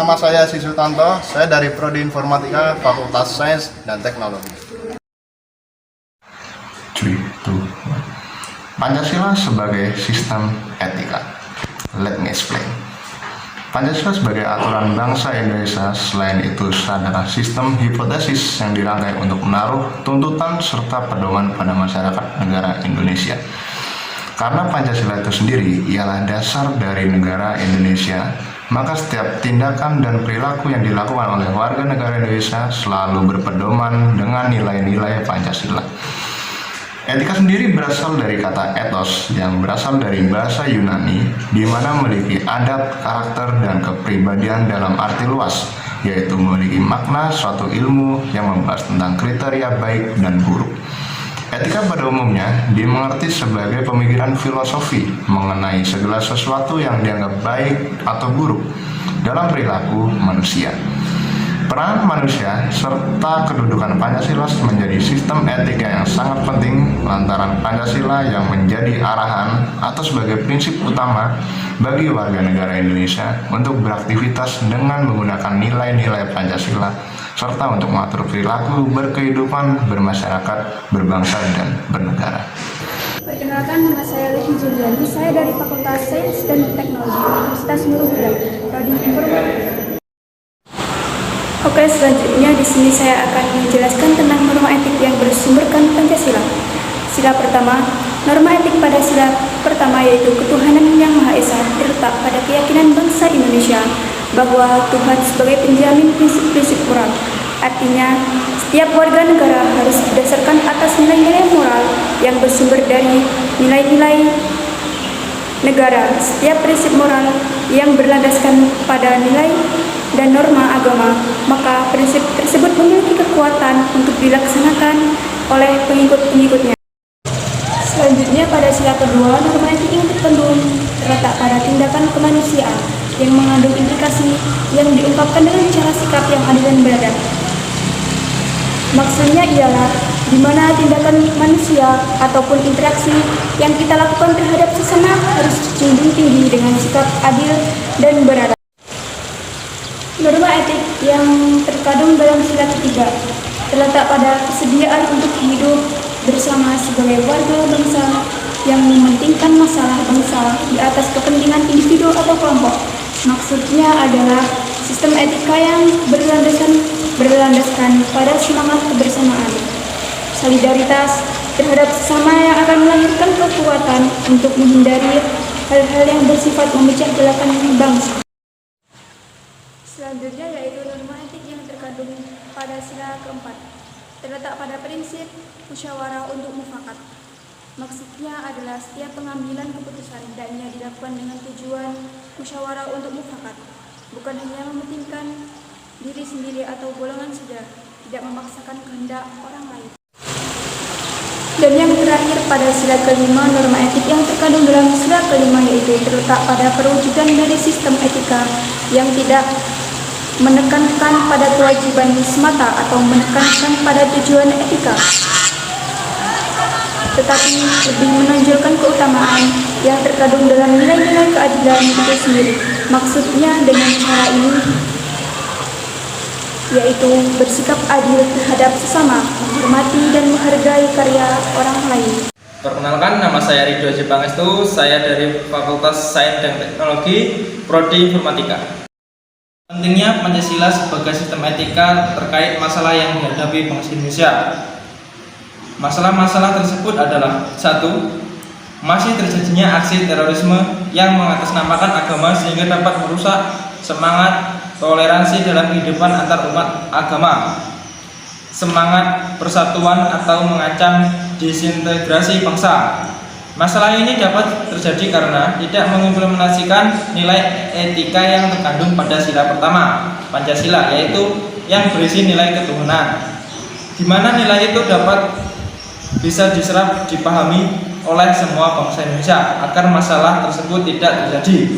nama saya Sisutanto, saya dari Prodi Informatika Fakultas Sains dan Teknologi. 3, 2, 1. Pancasila sebagai sistem etika. Let me explain. Pancasila sebagai aturan bangsa Indonesia, selain itu adalah sistem hipotesis yang dirangkai untuk menaruh tuntutan serta pedoman pada masyarakat negara Indonesia. Karena Pancasila itu sendiri ialah dasar dari negara Indonesia, maka setiap tindakan dan perilaku yang dilakukan oleh warga negara Indonesia selalu berpedoman dengan nilai-nilai Pancasila. Etika sendiri berasal dari kata ethos yang berasal dari bahasa Yunani, di mana memiliki adat, karakter, dan kepribadian dalam arti luas, yaitu memiliki makna suatu ilmu yang membahas tentang kriteria baik dan buruk. Etika pada umumnya dimengerti sebagai pemikiran filosofi mengenai segala sesuatu yang dianggap baik atau buruk dalam perilaku manusia. Peran manusia serta kedudukan Pancasila menjadi sistem etika yang sangat penting lantaran Pancasila yang menjadi arahan atau sebagai prinsip utama bagi warga negara Indonesia untuk beraktivitas dengan menggunakan nilai-nilai Pancasila serta untuk mengatur perilaku berkehidupan, bermasyarakat, berbangsa, dan bernegara. Perkenalkan, nama saya Levi Juliani, saya dari Fakultas Sains dan Teknologi Universitas Nurul Huda, Prodi Informatika. Oke, selanjutnya di sini saya akan menjelaskan tentang norma etik yang bersumberkan Pancasila. Sila pertama, norma etik pada sila pertama yaitu ketuhanan yang Maha Esa terletak pada keyakinan bangsa Indonesia bahwa Tuhan sebagai penjamin prinsip-prinsip moral. Artinya, setiap warga negara harus didasarkan atas nilai-nilai moral yang bersumber dari nilai-nilai negara. Setiap prinsip moral yang berlandaskan pada nilai dan norma agama, maka prinsip tersebut memiliki kekuatan untuk dilaksanakan oleh pengikut-pengikutnya. Selanjutnya pada sila kedua, norma etik yang terkandung terletak pada tindakan kemanusiaan yang mengandung implikasi yang diungkapkan dengan cara sikap yang adil dan beradab. Maksudnya ialah di mana tindakan manusia ataupun interaksi yang kita lakukan terhadap sesama harus dijunjung tinggi dengan sikap adil dan beradab. Norma etik yang terkandung dalam sila ketiga terletak pada kesediaan untuk hidup bersama sebagai warga bangsa yang mementingkan masalah bangsa di atas kepentingan individu atau kelompok. Maksudnya adalah sistem etika yang berlandaskan pada semangat kebersamaan, solidaritas terhadap sesama yang akan melahirkan kekuatan untuk menghindari hal-hal yang bersifat memecah belakan bangsa. Selanjutnya yaitu norma etik yang terkandung pada sila keempat, terletak pada prinsip musyawarah untuk mufakat. Maksudnya adalah setiap pengambilan keputusan hendaknya dilakukan dengan tujuan musyawarah untuk mufakat, bukan hanya mementingkan diri sendiri atau golongan saja, tidak memaksakan kehendak orang lain. Dan yang terakhir pada sila kelima, norma etik yang terkandung dalam sila kelima yaitu terletak pada perwujudan dari sistem etika yang tidak menekankan pada kewajiban semata atau menekankan pada tujuan etika, tetapi lebih menonjolkan keutamaan yang terkandung dalam nilai-nilai keadilan itu sendiri. Maksudnya dengan cara ini yaitu bersikap adil terhadap sesama, menghormati dan menghargai karya orang lain. Perkenalkan, nama saya Ridho Haji Pangestu, saya dari Fakultas Sains dan Teknologi, Prodi Informatika. Pentingnya Pancasila sebagai sistem etika terkait masalah yang dihadapi bangsa Indonesia. Masalah-masalah tersebut adalah: 1. Masih terjadinya aksi terorisme yang mengatasnamakan agama sehingga dapat merusak semangat toleransi dalam kehidupan antar umat agama, semangat persatuan atau mengancam disintegrasi bangsa. Masalah ini dapat terjadi karena tidak mengimplementasikan nilai etika yang terkandung pada sila pertama Pancasila, yaitu yang berisi nilai ketuhanan, di mana nilai itu dapat bisa diserap dipahami oleh semua bangsa Indonesia agar masalah tersebut tidak terjadi.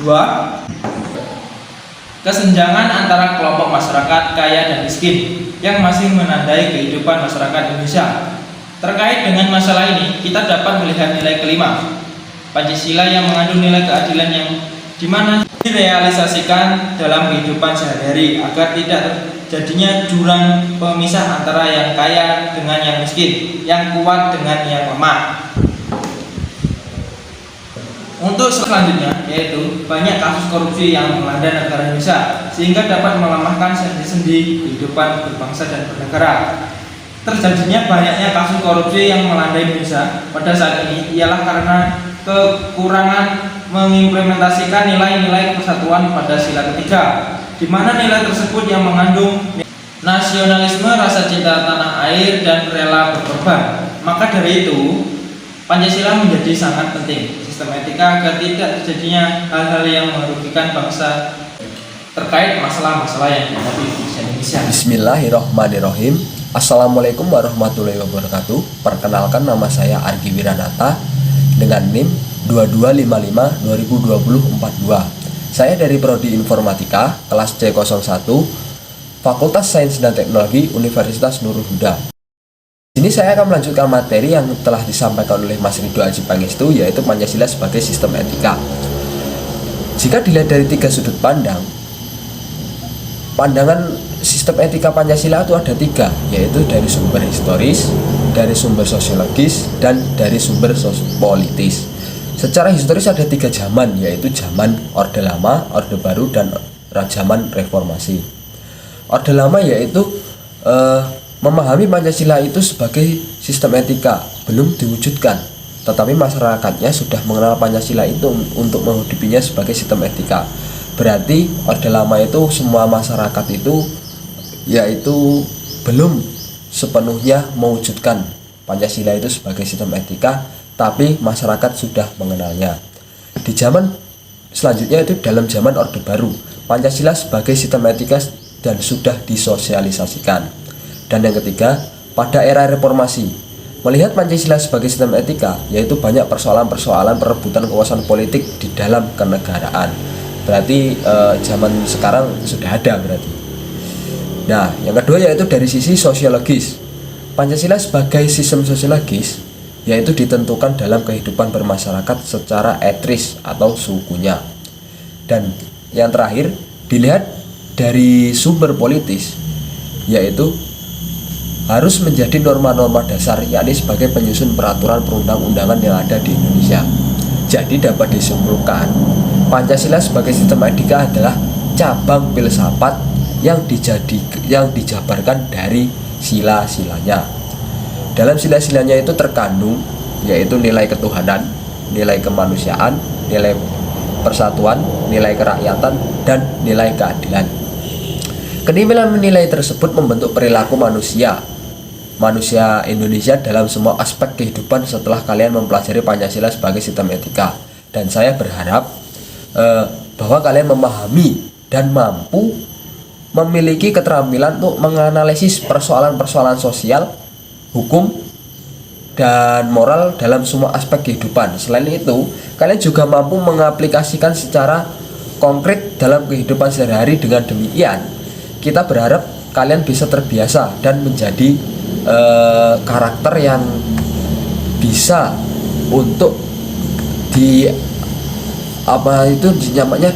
2. Kesenjangan antara kelompok masyarakat kaya dan miskin yang masih menandai kehidupan masyarakat Indonesia. Terkait dengan masalah ini, kita dapat melihat nilai kelima Pancasila yang mengandung nilai keadilan yang di mana direalisasikan dalam kehidupan sehari-hari agar tidak terjadinya jurang pemisah antara yang kaya dengan yang miskin, yang kuat dengan yang lemah. Untuk selanjutnya, yaitu banyak kasus korupsi yang melanda negara Indonesia sehingga dapat melemahkan sendi-sendi kehidupan berbangsa dan bernegara. Terjadinya banyaknya kasus korupsi yang melanda Indonesia pada saat ini ialah karena kekurangan mengimplementasikan nilai-nilai persatuan pada sila ketiga, di mana nilai tersebut yang mengandung nasionalisme, rasa cinta tanah air, dan rela berkorban. Maka dari itu, Pancasila menjadi sangat penting. Sistem etika agar tidak terjadinya hal-hal yang merugikan bangsa terkait masalah-masalah yang dihadapi di Indonesia. Bismillahirrohmanirrohim. Assalamualaikum warahmatullahi wabarakatuh. Perkenalkan, nama saya Argi Wiranata dengan NIM 2255-2020-42. Saya dari Prodi Informatika kelas C01 Fakultas Sains dan Teknologi Universitas Nurul Huda. Di sini saya akan melanjutkan materi yang telah disampaikan oleh Mas Ridho Aji Pangestu, yaitu Pancasila sebagai sistem etika. Jika dilihat dari tiga sudut pandang, pandangan sistem etika Pancasila itu ada tiga, yaitu dari sumber historis, dari sumber sosiologis, dan dari sumber politis. Secara historis ada tiga zaman, yaitu zaman Orde Lama, Orde Baru, dan zaman Reformasi. Orde Lama yaitu memahami Pancasila itu sebagai sistem etika belum diwujudkan, tetapi masyarakatnya sudah mengenal Pancasila itu untuk menghidupinya sebagai sistem etika. Berarti Orde Lama itu semua masyarakat itu yaitu belum sepenuhnya mewujudkan Pancasila itu sebagai sistem etika, tapi masyarakat sudah mengenalnya. Di zaman selanjutnya itu dalam zaman Orde Baru, Pancasila sebagai sistem etika dan sudah disosialisasikan. Dan yang ketiga, pada era reformasi, melihat Pancasila sebagai sistem etika, yaitu banyak persoalan-persoalan perebutan kekuasaan politik di dalam kenegaraan. Berarti zaman sekarang sudah ada berarti. Nah, yang kedua yaitu dari sisi sosiologis. Pancasila sebagai sistem sosiologis yaitu ditentukan dalam kehidupan bermasyarakat secara etnis atau sukunya. Dan yang terakhir, dilihat dari sumber politis, yaitu harus menjadi norma-norma dasar, yakni sebagai penyusun peraturan perundang-undangan yang ada di Indonesia. Jadi dapat disimpulkan, Pancasila sebagai sistem etika adalah cabang filsafat yang dijabarkan dari sila-silanya. Dalam sila-silanya itu terkandung yaitu nilai ketuhanan, nilai kemanusiaan, nilai persatuan, nilai kerakyatan, dan nilai keadilan. Kenilaian nilai tersebut membentuk perilaku manusia Indonesia dalam semua aspek kehidupan setelah kalian mempelajari Pancasila sebagai sistem etika. Dan saya berharap bahwa kalian memahami dan mampu memiliki keterampilan untuk menganalisis persoalan-persoalan sosial, hukum, dan moral dalam semua aspek kehidupan. Selain itu, kalian juga mampu mengaplikasikan secara konkret dalam kehidupan sehari-hari. Dengan demikian, kita berharap kalian bisa terbiasa dan menjadi karakter yang bisa untuk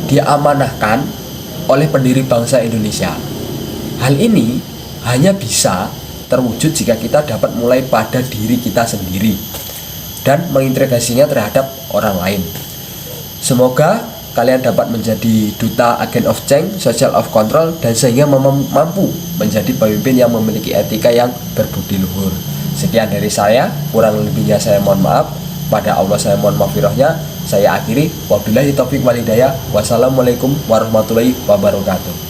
diamanahkan oleh pendiri bangsa Indonesia. Hal ini hanya bisa terwujud jika kita dapat mulai pada diri kita sendiri dan mengintegrasinya terhadap orang lain. Semoga kalian dapat menjadi duta agent of change, social of control, dan sehingga mampu menjadi pemimpin yang memiliki etika yang berbudi luhur. Sekian dari saya, kurang lebihnya saya mohon maaf. Pada Allah saya mohon maghfirahnya. Saya akhiri, wabillahi taufiq wal hidayah. Wassalamualaikum warahmatullahi wabarakatuh.